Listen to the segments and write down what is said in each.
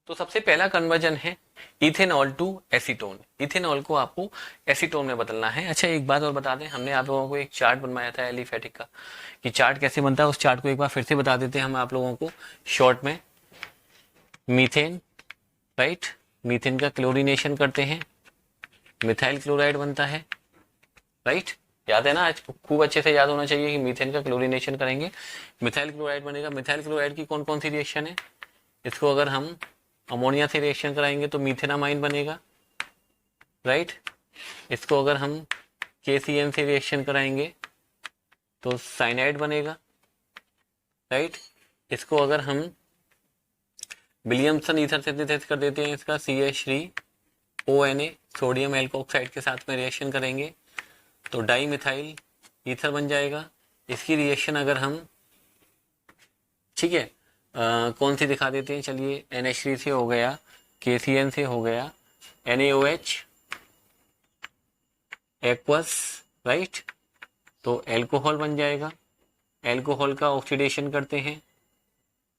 तो सबसे पहला कन्वर्जन है इथेनॉल टू एसीटोन। इथेनॉल को आपको एसीटोन में बदलना है। अच्छा एक बात और बता दें, हमने आप लोगों को एक चार्ट बनवाया था एलिफेटिक का, कि चार्ट कैसे बनता है उस चार्ट को एक बार फिर से बता देते हैं हम आप लोगों को शॉर्ट में। मीथेन, राइट, मीथेन का क्लोरीनेशन करते हैं, मिथाइल क्लोराइड बनता है, राइट, याद है ना, आज खूब अच्छे से याद होना चाहिए कि मीथेन का क्लोरीनेशन करेंगे, मिथाइल क्लोराइड बनेगा। मिथाइल क्लोराइड की कौन कौन सी रिएक्शन है, इसको अगर हम अमोनिया से रिएक्शन कराएंगे तो मीथेनामाइन बनेगा, राइट। इसको अगर हम KCN से रिएक्शन कराएंगे तो साइनाइड बनेगा, राइट। इसको अगर हम विलियमसन ईथर सिंथेसिस कर देते हैं, इसका CH3ONA सोडियम एल्कोक्साइड के साथ में रिएक्शन करेंगे तो डाई मिथाइल ईथर बन जाएगा। इसकी रिएक्शन अगर हम, ठीक है, कौन सी दिखा देते हैं, चलिए NH3 से हो गया, KCN से हो गया, NaOH एक्वस, राइट, तो एल्कोहल बन जाएगा। एल्कोहल का ऑक्सीडेशन करते हैं,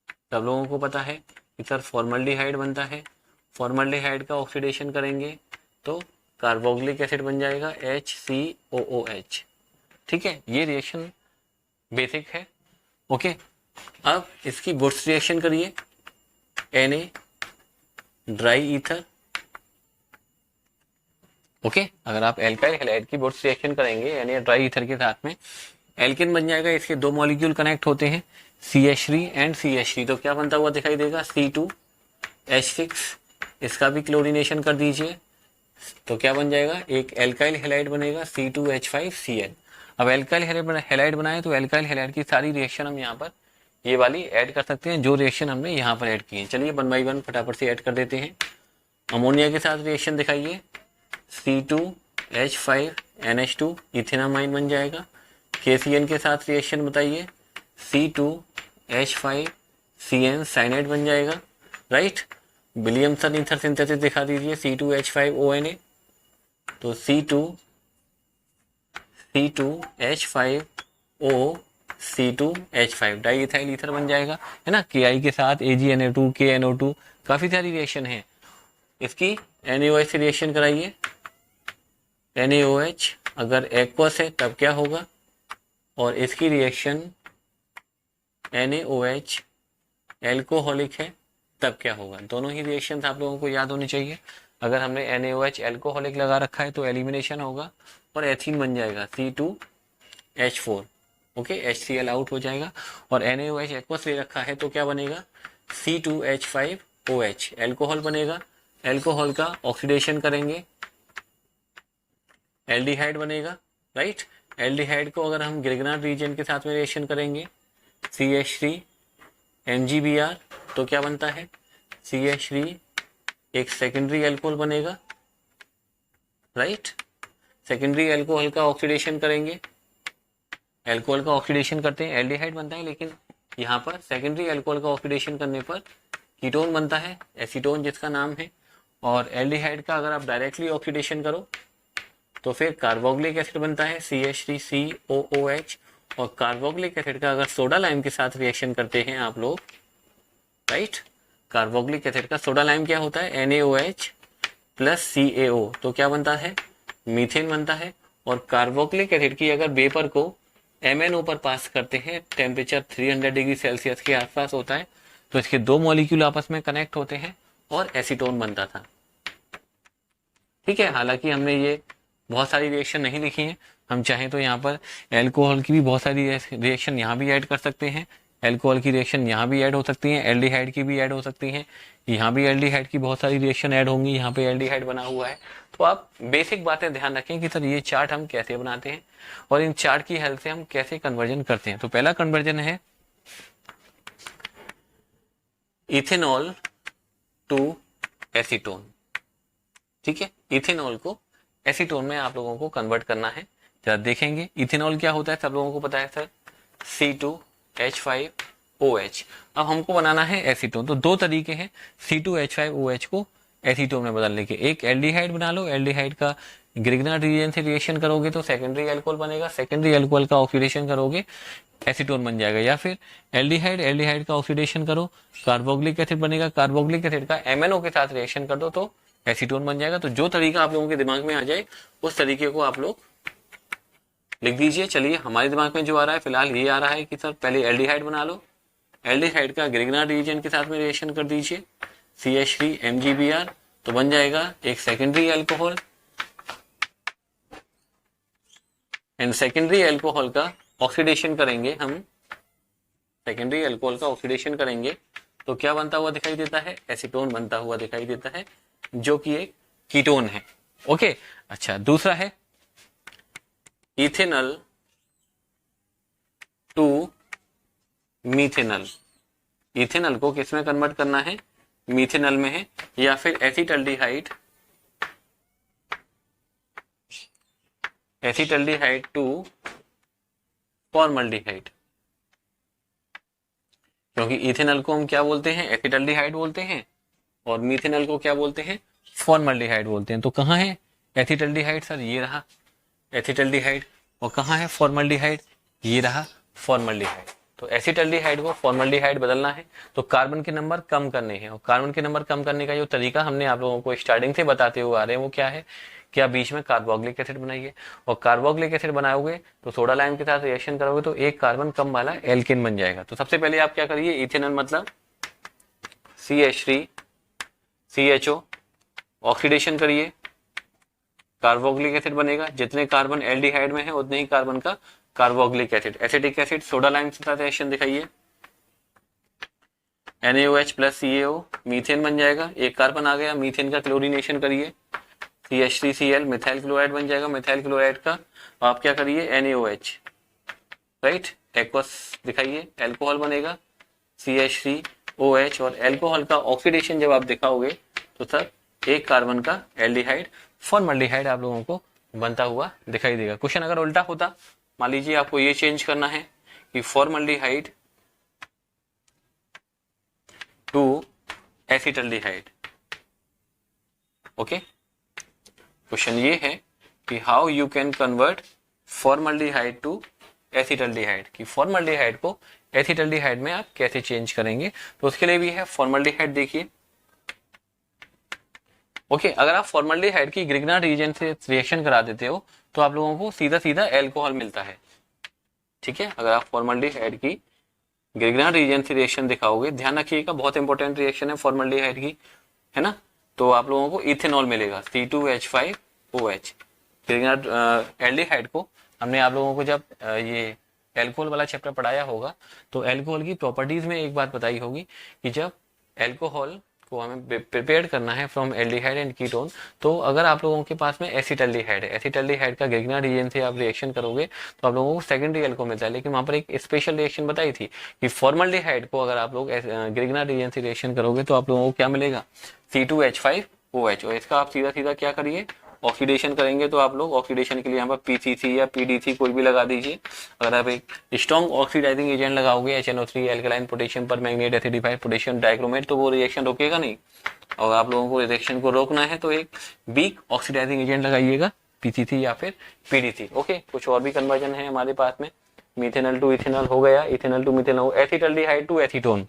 सब लोगों को पता है कि सर फॉर्मल्डिहाइड बनता है। फॉर्मल्डिहाइड का ऑक्सीडेशन करेंगे तो कार्बोक्सिलिक एसिड बन जाएगा HCOOH। ठीक है, ये रिएक्शन बेसिक है। ओके, अब इसकी बुर्स रिएक्शन करिए, Na ड्राई ईथर। ओके, अगर आप एल्काइल हैलाइड की बुर्स रिएक्शन करेंगे Na ड्राई ईथर के साथ में, एल्केन बन जाएगा। इसके दो मॉलिक्यूल कनेक्ट होते हैं CH3 एंड CH3, तो क्या बनता हुआ दिखाई देगा, C2H6। इसका भी क्लोरीनेशन कर दीजिए तो क्या बन जाएगा, एक एल्काइल हैलाइड बनेगा C2H5Cl। अब एल्काइल हैलाइड बनाए तो एल्काइल हैलाइड की सारी रिएक्शन हम यहाँ पर ये वाली ऐड कर सकते हैं, जो रिएक्शन हमने यहाँ पर ऐड की है। चलिए 1 बाई 1 फटाफट से ऐड कर देते हैं। अमोनिया के साथ रिएक्शन दिखाइए, C2H5NH2 इथेनामाइन बन जाएगा। KCN के साथ रिएक्शन बताइए, C2H5CN साइनाइड बन जाएगा, राइट। विलियमसन ईथर सिंथेसिस दिखा दीजिए, C2H5ONA, तो C2H5O C2H5 di ethyl ether बन जाएगा, है ना। Ki के साथ AgNO2 KNO2, काफी सारी रिएक्शन है। इसकी NaOH से रिएक्शन कराइए, NaOH अगर एक्वस है तब क्या होगा, और इसकी रिएक्शन NaOH एल्कोहलिक है तब क्या होगा। दोनों ही रिएक्शन आप लोगों को याद होनी चाहिए। अगर हमने NaOH एल्कोहलिक लगा रखा है तो एलिमिनेशन होगा और एथीन बन जाएगा C2H4। ओके, HCl आउट हो जाएगा, और NaOH एक्वस ले रखा है तो क्या बनेगा, C2H5OH एल्कोहल बनेगा। एल्कोहल का ऑक्सीडेशन करेंगे, एल्डिहाइड बनेगा, राइट। एल्डिहाइड को अगर हम ग्रिग्नार्ड रीजन के साथ में रिएक्शन करेंगे, CH3MgBr, तो क्या बनता है, CH3 एक सेकेंडरी एल्कोहल बनेगा, राइट। सेकेंडरी एल्कोहल का ऑक्सीडेशन करेंगे, एल्कोहल का ऑक्सीडेशन करते हैं एल्डिहाइड बनता है, लेकिन यहाँ पर सेकेंडरी एल्कोहल का ऑक्सीडेशन करने पर कीटोन बनता है, एसीटोन जिसका नाम है। और एल्डिहाइड का अगर आप डायरेक्टली ऑक्सीडेशन करो तो फिर कार्बोक्सिलिक एसिड बनता है CH3COOH, और कार्बोक्सिलिक एसिड का अगर सोडा लाइम के साथ रिएक्शन करते हैं आप लोग, राइट, कार्बोक्सिलिक एसिड का सोडा लाइम क्या होता है, NaOH प्लस CaO, तो क्या बनता है, मीथेन बनता है। और कार्बोक्सिलिक एसिड की अगर वेपर को MnO पर पास करते हैं, टेम्परेचर 300 डिग्री सेल्सियस के आसपास होता है, तो इसके दो मॉलिक्यूल आपस में कनेक्ट होते हैं और एसीटोन बनता था। ठीक है, हालांकि हमने ये बहुत सारी रिएक्शन नहीं लिखी है, हम चाहें तो यहाँ पर एल्कोहल की भी बहुत सारी रिएक्शन यहाँ भी ऐड कर सकते हैं। एल्कोहल की रिएक्शन यहाँ भी ऐड हो सकती है, एल्डिहाइड की भी ऐड हो सकती हैं, यहाँ भी एल्डिहाइड की बहुत सारी रिएक्शन ऐड होंगी, यहाँ पे एल्डिहाइड बना हुआ है। तो आप बेसिक बातें ध्यान रखें कि सर ये चार्ट हम कैसे बनाते हैं और इन चार्ट की हेल्प से हम कैसे कन्वर्जन करते हैं। तो पहला कन्वर्जन है इथेनॉल टू एसीटोन। ठीक है, इथेनॉल को एसीटोन में आप लोगों को कन्वर्ट करना है। जरा देखेंगे इथेनॉल क्या होता है, सब लोगों को पता है सर, C2H5OH। अब हमको बनाना है एसीटोन, तो दो तरीके हैं C2H5OH को एसीटोन में बदलने के। एक एल्डिहाइड बना लो, एल्डिहाइड का ग्रिग्नार्ड रीजन से रिएक्शन करोगे तो सेकेंडरी अल्कोहल बनेगा, सेकेंडरी अल्कोहल का ऑक्सीडेशन करोगे एसीटोन बन जाएगा। या फिर एल्डिहाइड, एल्डिहाइड का ऑक्सीडेशन करो, कार्बोक्सिलिक एसिड बनेगा, कार्बोक्सिलिक एसिड का एमएनओ के साथ रिएक्शन कर दो तो एसीटोन बन जाएगा। तो जो तरीका आप लोगों के दिमाग में आ जाए उस तरीके को आप लोग लिख दीजिए। चलिए हमारे दिमाग में जो आ रहा है फिलहाल ये आ रहा है कि सर पहले एल्डिहाइड बना लो, एल्डिहाइड का ग्रिग्नार्ड रीजन के साथ में रिएक्शन कर दीजिए CH3MgBr, तो बन जाएगा एक secondary alcohol. And secondary alcohol का ऑक्सीडेशन करेंगे हम, सेकेंडरी अल्कोहल का ऑक्सीडेशन करेंगे तो क्या बनता हुआ दिखाई देता है, एसीटोन बनता हुआ दिखाई देता है जो कि एक कीटोन है। ओके, अच्छा दूसरा है इथेनल टू मीथेनल। इथेनल को किस में कन्वर्ट करना है, मीथेनल में है, या फिर एसिटल्डिहाइड, एसिटल्डिहाइड टू फॉर्मल्डिहाइड। क्योंकि इथेनल को हम क्या बोलते हैं, एसिटल्डिहाइड बोलते हैं, और मीथेनल को क्या बोलते हैं, फॉर्मल्डिहाइड बोलते हैं। तो कहाँ है एसिटल्डिहाइड सर, ये रहा एसिटल्डिहाइड, और कहाँ है फॉर्मल्डिहाइड, ये रहा फॉर्मल्डिहाइड। तो एसिटल्डिहाइड को फॉर्मल्डिहाइड बदलना है तो कार्बन के नंबर कम करने हैं, और कार्बन के नंबर कम करने का जो तरीका हमने आप लोगों को स्टार्टिंग से बताते हुए आ रहे हैं वो क्या है, क्या बीच में कार्बोक्सिलिक एसिड बनाइए, और कार्बोक्सिलिक एसिड बनाओगे तो सोडा लाइम के साथ रिएक्शन करोगे तो एक कार्बन कम वाला एल्केन बन जाएगा। तो सबसे पहले आप क्या करिए, इथेनॉल मतलब CH3CHO ऑक्सीडेशन करिए, कार्बोक्सिलिक एसिड बनेगा, जितने कार्बन एल्डिहाइड में है उतने ही कार्बन का carboxylic acid, acetic acid soda lime के साथ रिएक्शन दिखाइए, NaOH प्लस CaO मीथेन बन जाएगा, एक कार्बन आ गया, मीथेन का क्लोरीनेशन करिए, CH3Cl मिथाइल क्लोराइड बन जाएगा, मिथाइल क्लोराइड का आप क्या करिए NaOH, राइट, एक्वस दिखाइए, अल्कोहल बनेगा CH3OH, और अल्कोहल का ऑक्सीडेशन जब आप दिखाओगे तो सर एक कार्बन का एल्डिहाइड फॉर्मल्डिहाइड आप लोगों को बनता हुआ दिखाई देगा। क्वेश्चन अगर उल्टा होता, मान लीजिए आपको ये चेंज करना है कि formaldehyde to acetaldehyde. Okay, question ये है कि how you can convert formaldehyde to acetaldehyde, कि फॉर्मल्डिहाइड को एसिटल्डिहाइड में आप कैसे चेंज करेंगे। तो उसके लिए भी है फॉर्मल्डिहाइड, देखिए ओके, अगर आप फॉर्मल्डिहाइड की ग्रिग्नार्ड रीजन से रिएक्शन करा देते हो तो आप लोगों को सीधा सीधा एल्कोहल मिलता है। ठीक है, अगर आप फॉर्मल्डिहाइड की ग्रिग्नार्ड रीजन से रिएक्शन दिखाओगे, ध्यान रखिएगा बहुत इंपॉर्टेंट रिएक्शन है फॉर्मल्डिहाइड की, है ना, तो आप लोगों को इथेनॉल मिलेगा C2H5OH। ग्रिग्नार्ड एल्डिहाइड को हमने आप लोगों को जब ये एल्कोहल वाला चैप्टर पढ़ाया होगा तो एल्कोहल की प्रॉपर्टीज में एक बात बताई होगी कि जब एल्कोहल को हमें प्रिपेयर करना है फ्रॉम एल्डिहाइड एंड कीटोन, तो अगर आप लोगों के पास में एसिटल्डिहाइड है, एसिटल्डिहाइड का ग्रिग्नार्ड रीजन से आप रिएक्शन करोगे तो आप लोगों को सेकेंडरी अल्कोहल मिलता है। लेकिन वहां पर एक स्पेशल रिएक्शन बताई थी कि फॉर्मल्डिहाइड को अगर आप लोग ग्रिग्नार्ड रीजन से रिएक्शन करोगे तो आप लोगों को क्या मिलेगा, C2H5OH, और इसका आप सीधा सीधा क्या करिए, ऑक्सीडेशन करेंगे तो आप लोग ऑक्सीडेशन के लिए यहाँ पर PCC या PDC कोई भी लगा दीजिए। अगर आप एक स्ट्रॉन्ग ऑक्सीडाइजिंग एजेंट लगाओगे HNO3 एल्कलाइन पोटेशियम पर मैग्नेट एसिडिफाइड पोटेशियम डाइक्रोमेट, तो वो रिएक्शन रोकेगा नहीं, और आप लोगों को रिएक्शन को रोकना है तो एक वीक ऑक्सीडाइजिंग एजेंट लगाइएगा, PCC या फिर PDC। ओके, कुछ और भी कन्वर्जन है हमारे पास में, मिथेनॉल टू इथेनॉल हो गया, ethanol to methanol, acetaldehyde to acetone,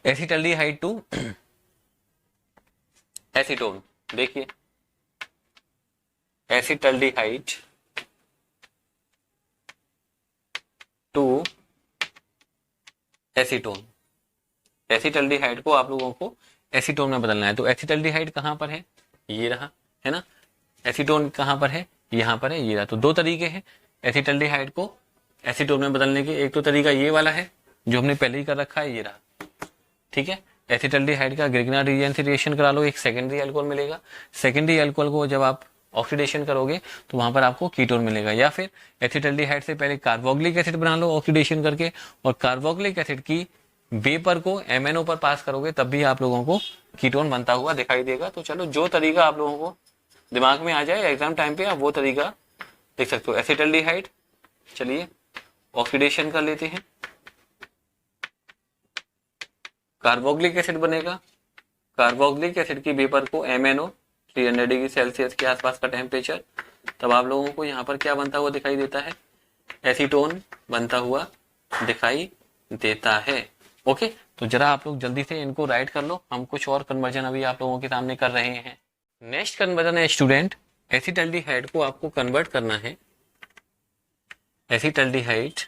acetaldehyde to acetone, देखिए एसिटल्डिहाइड टू एसीटोन, एसिटल्डिहाइड को आप लोगों को एसीटोन में बदलना है। तो एसिटल्डिहाइड कहां पर है, ये रहा, है ना, एसीटोन कहां पर है, यहां पर है, ये रहा। तो दो तरीके हैं एसिटल्डिहाइड को एसीटोन में बदलने के, एक तो तरीका ये वाला है जो हमने पहले ही कर रखा है, ये रहा, ठीक है, एसिटल्डिहाइड का ग्रिग्नार्ड रीजन से रिएक्शन करा लो, एक सेकेंडरी अल्कोहल मिलेगा, सेकेंडरी अल्कोहल को जब आप ऑक्सीडेशन करोगे तो वहां पर आपको कीटोन मिलेगा। या फिर एसिटल्डिहाइड से पहले कार्बोक्सिलिक एसिड बना लो ऑक्सीडेशन करके, और कार्बोक्सिलिक एसिड की वेपर को MnO पर पास करोगे तब भी आप लोगों को कीटोन बनता हुआ दिखाई देगा। तो चलो जो तरीका आप लोगों को दिमाग में आ जाए एग्जाम टाइम पे आप वो तरीका देख सकते हो। एसिटल्डिहाइड, चलिए ऑक्सीडेशन कर लेते हैं, कार्बोक्सिलिक एसिड बनेगा, कार्बोक्सिलिक एसिड की वेपर को MnO 300 डिग्री सेल्सियस के आसपास का टेम्परेचर, तब आप लोगों को यहाँ पर क्या बनता हुआ दिखाई देता है, एसीटोन बनता हुआ दिखाई देता है। ओके, तो जरा आप लोग जल्दी से इनको राइट कर लो, हम कुछ और कन्वर्जन अभी आप लोगों के सामने कर रहे हैं। नेक्स्ट कन्वर्जन है स्टूडेंट, एसिटल्डिहाइड को आपको कन्वर्ट करना है, एसिटल्डिहाइड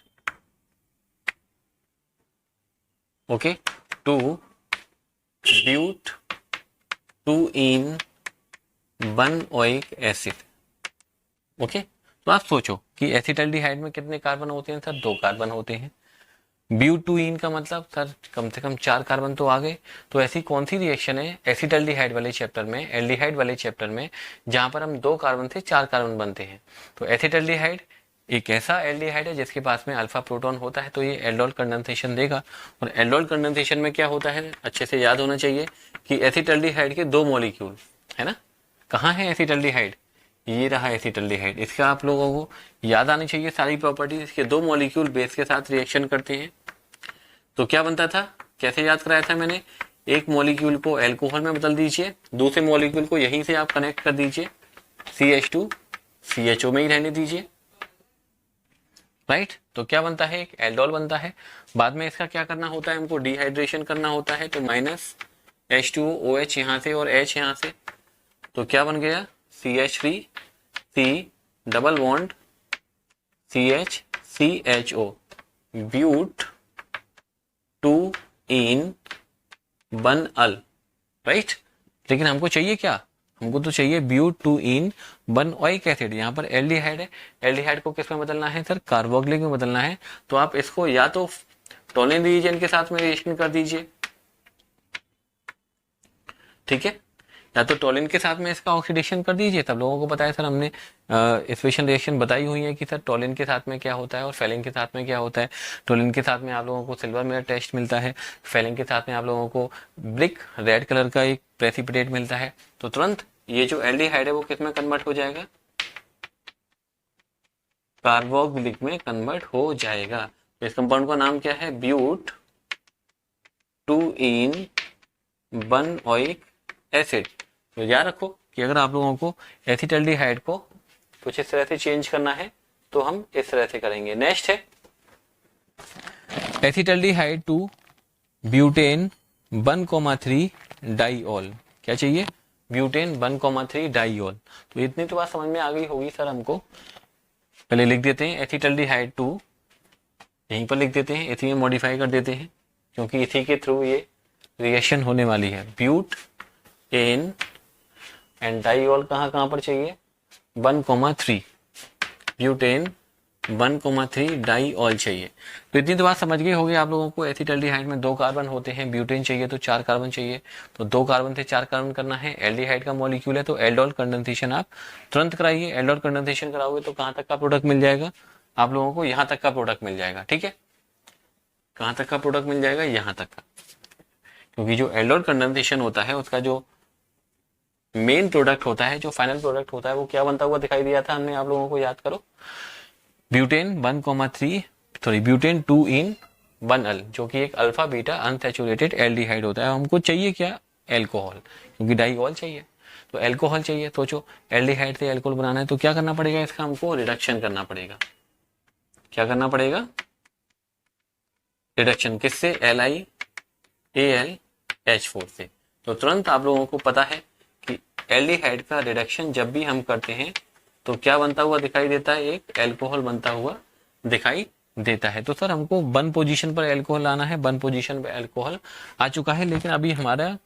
ओके टू ब्यूट 2-इन बनओइक एसिड। ओके, तो आप सोचो कि एसिटल्डिहाइड में कितने कार्बन होते हैं सर, 2 कार्बन होते हैं। ब्यूट 2-इन का मतलब सर कम से कम 4 कार्बन तो आ गए। तो ऐसी कौन सी रिएक्शन है एसिटल्डिहाइड वाले चैप्टर में, एल्डिहाइड वाले चैप्टर में, जहां पर हम 2 कार्बन से 4 कार्बन बनते हैं। तो एसिटल्डिहाइड एक ऐसा एल्डिहाइड है जिसके पास में अल्फा प्रोटॉन होता है, तो ये एल्डोल कंडेंसेशन देगा। और एल्डोल कंडेंसेशन में क्या होता है, अच्छे से याद होना चाहिए कि एसिटल्डिहाइड के 2 मॉलिक्यूल है ना। कहाँ है एसिटल्डिहाइड, ये रहा एसिटल्डिहाइड। इसका आप लोगों को याद आनी चाहिए सारी प्रॉपर्टीज। इसके 2 मॉलिक्यूल बेस के साथ रिएक्शन करते हैं, तो क्या बनता था, कैसे याद कराया था मैंने, एक मॉलिक्यूल को एल्कोहल में बदल दीजिए, दूसरे मॉलिक्यूल को यहीं से आप कनेक्ट कर दीजिए, CH2 CHO में ही रहने दीजिए, राइट। तो क्या बनता है, एक एल्डोल बनता है। बाद में इसका क्या करना होता है, हमको डिहाइड्रेशन करना होता है, तो -H2OH यहाँ से और H यहाँ से, तो क्या बन गया, CH3 C double bond CH but 2-इन बनअल, राइट। लेकिन हमको चाहिए क्या, हमको तो चाहिए ब्यूट 2-इन बनओइक एसिड। यहाँ पर एल्डिहाइड है, एल्डिहाइड को किस में बदलना है सर, कार्बोक्सिलिक में बदलना है। तो आप इसको या तो टोलिन रीजन के साथ में रिएक्शन कर दीजिए, ठीक है, या तो टोलिन के साथ में इसका ऑक्सीडेशन कर दीजिए। तब लोगों को पता है सर, हमने स्पेशल रिएक्शन बताई हुई है कि सर टोलिन के साथ में क्या होता है और फेलिन के साथ में क्या होता है। टोलिन के साथ में आप लोगों को सिल्वर मिरर टेस्ट मिलता है, फेलिन के साथ में आप लोगों को ब्रिक रेड कलर का एक प्रेसिपिटेट मिलता है। तो तुरंत ये जो एल्डिहाइड है वो किस में कन्वर्ट हो जाएगा, कार्बोक्सिलिक में कन्वर्ट हो जाएगा। तो इस कंपाउंड का नाम क्या है, ब्यूट 2-इन बनओइक एसिड। तो याद रखो कि अगर आप लोगों को एसिटल्डिहाइड को कुछ इस तरह से चेंज करना है तो हम इस तरह से करेंगे। नेक्स्ट है एसिटल्डिहाइड टू ब्यूटेन 1,3 डाइऑल। क्या चाहिए, ब्यूटेन 1,3 डाइऑल। तो इतनी तो बात समझ में आ गई होगी सर हमको। पहले लिख देते हैं एसिटल्डिहाइड टू, यहीं पर लिख देते हैं, इसी में मॉडिफाई कर देते हैं क्योंकि इसी के थ्रू ये रिएक्शन होने वाली है। ब्यूट एन एंड डाइऑल कहाँ पर चाहिए, 1,3 ब्यूटेन 1,3 डाइऑल चाहिए। तो इतनी तो बात समझ गए होगी आप लोगों को। एसिटल्डिहाइड में 2 कार्बन होते हैं, ब्यूटेन चाहिए तो 4 कार्बन चाहिए, तो 2 कार्बन से 4 कार्बन करना है। एल्डिहाइड का मॉलिक्यूल है तो एल्डोल कंडेंसेशन आप तुरंत कराइए। एल्डोल कंडेंसेशन कराओगे तो कहाँ तक का प्रोडक्ट मिल जाएगा आप लोगों को, यहाँ तक का प्रोडक्ट मिल जाएगा, ठीक है। कहाँ तक का प्रोडक्ट मिल जाएगा, यहाँ तक का, क्योंकि जो एल्डोल कंडेंसेशन होता है उसका जो मेन प्रोडक्ट होता है, जो फाइनल प्रोडक्ट होता है, वो क्या बनता हुआ दिखाई दिया था हमने आप लोगों को, याद करो, ब्यूटेन 2-इन बनअल, जो कि एक अल्फा बीटा अनसैचुरेटेड एल्डिहाइड होता है। हमको चाहिए क्या, एल्कोहल, क्योंकि डाइऑल चाहिए तो एल्कोहल चाहिए। सोचो एल्डिहाइड से एल्कोहल बनाना है तो क्या करना पड़ेगा, इसका हमको रिडक्शन करना पड़ेगा। क्या करना पड़ेगा, रिडक्शन किससे, LiAlH4 से। तो तुरंत आप लोगों को पता है कि एल्डिहाइड का रिडक्शन जब भी हम करते हैं तो क्या बनता हुआ दिखाई देता है, एक एल्कोहल बनता हुआ दिखाई देता है। तो सर हमको 1 पोजीशन पर एल्कोहल आना है, 1 पोजीशन पर एल्कोहल आ चुका है, लेकिन अभी हमारा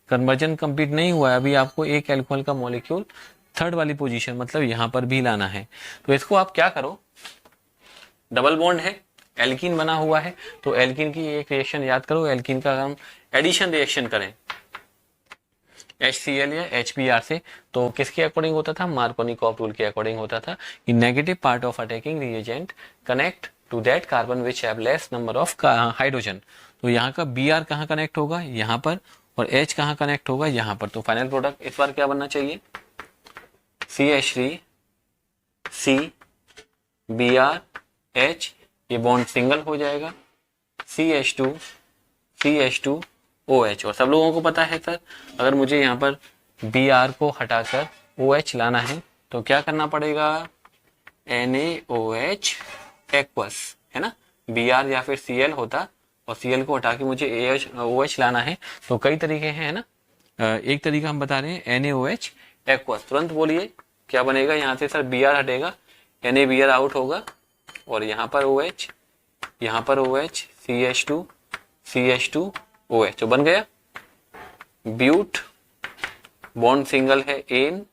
कन्वर्जन कंप्लीट नहीं हुआ है। अभी आपको एक एल्कोहल का मॉलिक्यूल 3rd वाली पोजीशन मतलब यहाँ पर भी लाना है। तो इसको आप क्या करो, डबल बॉन्ड है, एल्कीन बना हुआ है, तो एल्कीन की एक रिएक्शन याद करो, एल्कीन का हम एडिशन रिएक्शन करें HCl या HBr से, तो किसके अकॉर्डिंग होता था, मार्कोनिकॉफ रूल के अकॉर्डिंग होता था कि negative part of attacking reagent connect to that carbon which have less number of hydrogen. तो यहाँ का Br कहाँ कनेक्ट होगा, यहाँ पर, और H कहाँ कनेक्ट होगा, यहाँ पर। तो फाइनल प्रोडक्ट इस बार क्या बनना चाहिए, CH3 C Br H, ये बॉन्ड सिंगल हो जाएगा, CH2 OH। और सब लोगों को पता है सर, अगर मुझे यहाँ पर Br को हटाकर OH लाना है तो क्या करना पड़ेगा, NaOH एक्वस, है ना। Br या फिर Cl होता और Cl को हटा के मुझे OH लाना है तो कई तरीके हैं, है ना। एक तरीका हम बता रहे हैं NaOH एक्वस। तुरंत बोलिए क्या बनेगा, यहाँ से सर Br हटेगा, NaBr आउट होगा और यहाँ पर OH, यहाँ पर OH, CH2 CH2 OH, तो बन गया ब्यूट, बॉन्ड सिंगल है एन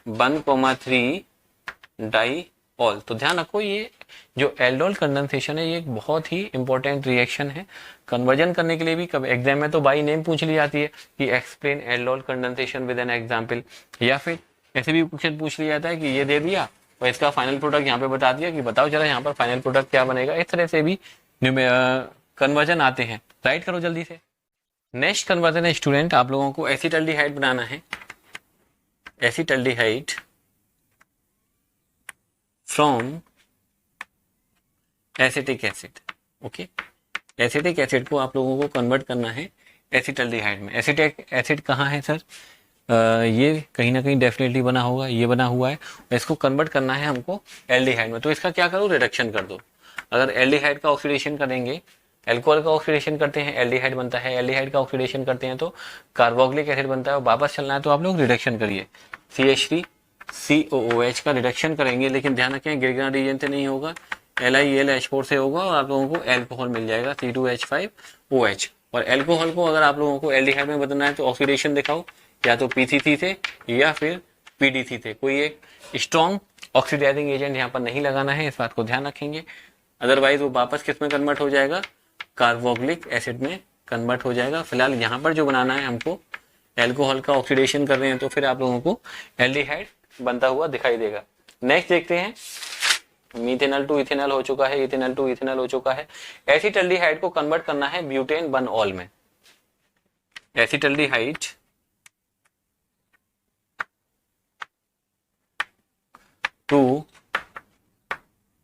1,3 डाई ऑल। तो ध्यान रखो ये जो एल्डोल कंडेंसेशन है ये एक बहुत ही इंपॉर्टेंट रिएक्शन है। कन्वर्जन करने के लिए भी कब एग्जाम में तो बाई नेम पूछ ली जाती है कि explain aldol condensation with an example, या फिर ऐसे भी क्वेश्चन पूछ लिया जाता है कि ये दे दिया और इसका फाइनल प्रोडक्ट यहाँ पे बता दिया कि बताओ जरा यहाँ पर फाइनल प्रोडक्ट क्या बनेगा। इस तरह से भी कन्वर्जन आते हैं। राइट करो जल्दी से। नेक्स्ट कन्वर्जन है स्टूडेंट, आप लोगों को एसिटल्डिहाइड बनाना है, acetaldehyde from acetic acid. Okay, acetic acid को आप लोगों को कन्वर्ट करना है एसिटल्डिहाइड में। एसिटिक एसिड कहाँ है सर, ये कहीं ना कहीं डेफिनेटली बना होगा, ये बना हुआ है, इसको कन्वर्ट करना है हमको एल्डिहाइड में। तो इसका क्या करो, रिडक्शन कर दो। अगर एल्डिहाइड का ऑक्सीडेशन करेंगे, एल्कोहल का ऑक्सीडेशन करते हैं एल्डिहाइड बनता है, एल्डिहाइड का ऑक्सीडेशन करते हैं तो कार्बोक्सिलिक एसिड बनता है। और वापस चलना है तो आप लोग रिडक्शन करिए, CH3 COOH का रिडक्शन करेंगे, लेकिन ध्यान रखें गिरगिना रीजन से नहीं होगा, LiElH4 से होगा और आप लोगों को एल्कोहल मिल जाएगा C2H5OH। और एल्कोहल को अगर आप लोगों को एल्डिहाइड में बदलना है तो ऑक्सीडेशन दिखाओ, या तो PCC से या फिर PDC से। कोई एक स्ट्रॉन्ग ऑक्सीडाइजिंग एजेंट यहाँ पर नहीं लगाना है, इस बात को ध्यान रखेंगे। अदरवाइज वो वापस किस में कन्वर्ट हो जाएगा, कार्बोक्सिलिक एसिड में कन्वर्ट हो जाएगा। फिलहाल यहाँ पर जो बनाना है हमको, एल्कोहल का ऑक्सीडेशन कर रहे हैं तो फिर आप लोगों को एल्डिहाइड बनता हुआ दिखाई देगा। नेक्स्ट देखते हैं, मीथेनॉल टू इथेनॉल हो चुका है, इथेनॉल टू इथेनॉल हो चुका है। एसिटल्डिहाइड को कन्वर्ट करना है ब्यूटेन 1-ऑल में। एसिटल्डिहाइड टू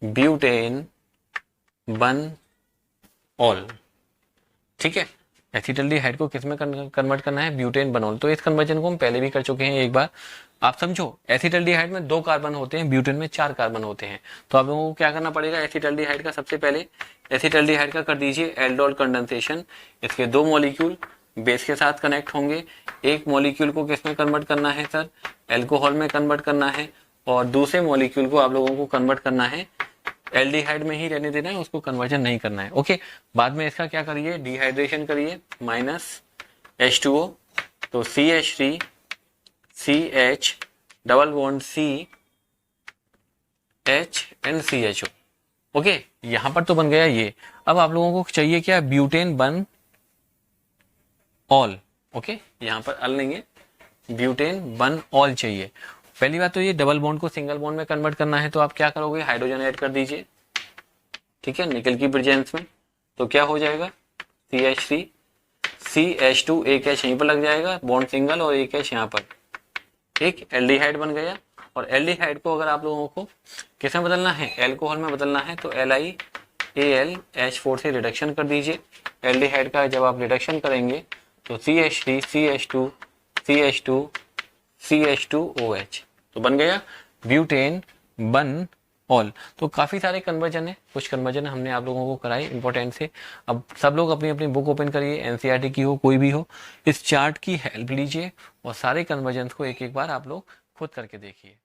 ब्यूटेन 1-ऑल, ठीक है। एसिटल्डिहाइड को किस में कन्वर्ट करना है, ब्यूटेन 1-ऑल। तो इस कन्वर्जन को हम पहले भी कर चुके हैं एक बार, आप समझो। एसिटल्डिहाइड में 2 कार्बन होते हैं, ब्यूटेन में 4 कार्बन होते हैं। तो आप लोगों को क्या करना पड़ेगा, एसिटल्डिहाइड का सबसे पहले एसिटल्डिहाइड का कर दीजिए एल्डोल कंडेंसेशन। इसके 2 मॉलिक्यूल बेस के साथ कनेक्ट होंगे। एक मॉलिक्यूल को किस में कन्वर्ट करना है सर, एल्कोहल में कन्वर्ट करना है, और दूसरे मॉलिक्यूल को आप लोगों को कन्वर्ट करना है एल्डिहाइड में ही रहने देना है, उसको कन्वर्जन नहीं करना है। ओके, बाद में इसका क्या करिए, डिहाइड्रेशन करिए, -H2O, तो CH3 CH double bond C H and CHO। Okay, यहां पर तो बन गया ये। अब आप लोगों को चाहिए क्या, ब्यूटेन 1-ऑल। ओके, यहां पर अल लेंगे, ब्यूटेन 1-ऑल चाहिए। पहली बात तो ये डबल बॉन्ड को सिंगल बॉन्ड में कन्वर्ट करना है, तो आप क्या करोगे, हाइड्रोजन ऐड कर दीजिए, ठीक है, निकल की प्रेजेंस में। तो क्या हो जाएगा, CH3 CH2, एक H यहीं पर लग जाएगा, बॉन्ड सिंगल, और एक H यहाँ पर, एक एल्डिहाइड बन गया। और एल्डिहाइड को अगर आप लोगों को किस में बदलना है, एल्कोहल में बदलना है, तो LiAlH4 से रिडक्शन कर दीजिए। एल्डिहाइड का जब आप रिडक्शन करेंगे तो CH3 CH2 CH2 CH2OH, तो बन गया ब्यूटेन 1-ऑल। तो काफी सारे कन्वर्जन है, कुछ कन्वर्जन हमने आप लोगों को कराई इंपॉर्टेंट से। अब सब लोग अपनी अपनी बुक ओपन करिए, एनसीईआरटी की हो कोई भी हो, इस चार्ट की हेल्प लीजिए और सारे कन्वर्जन को एक एक बार आप लोग खुद करके देखिए।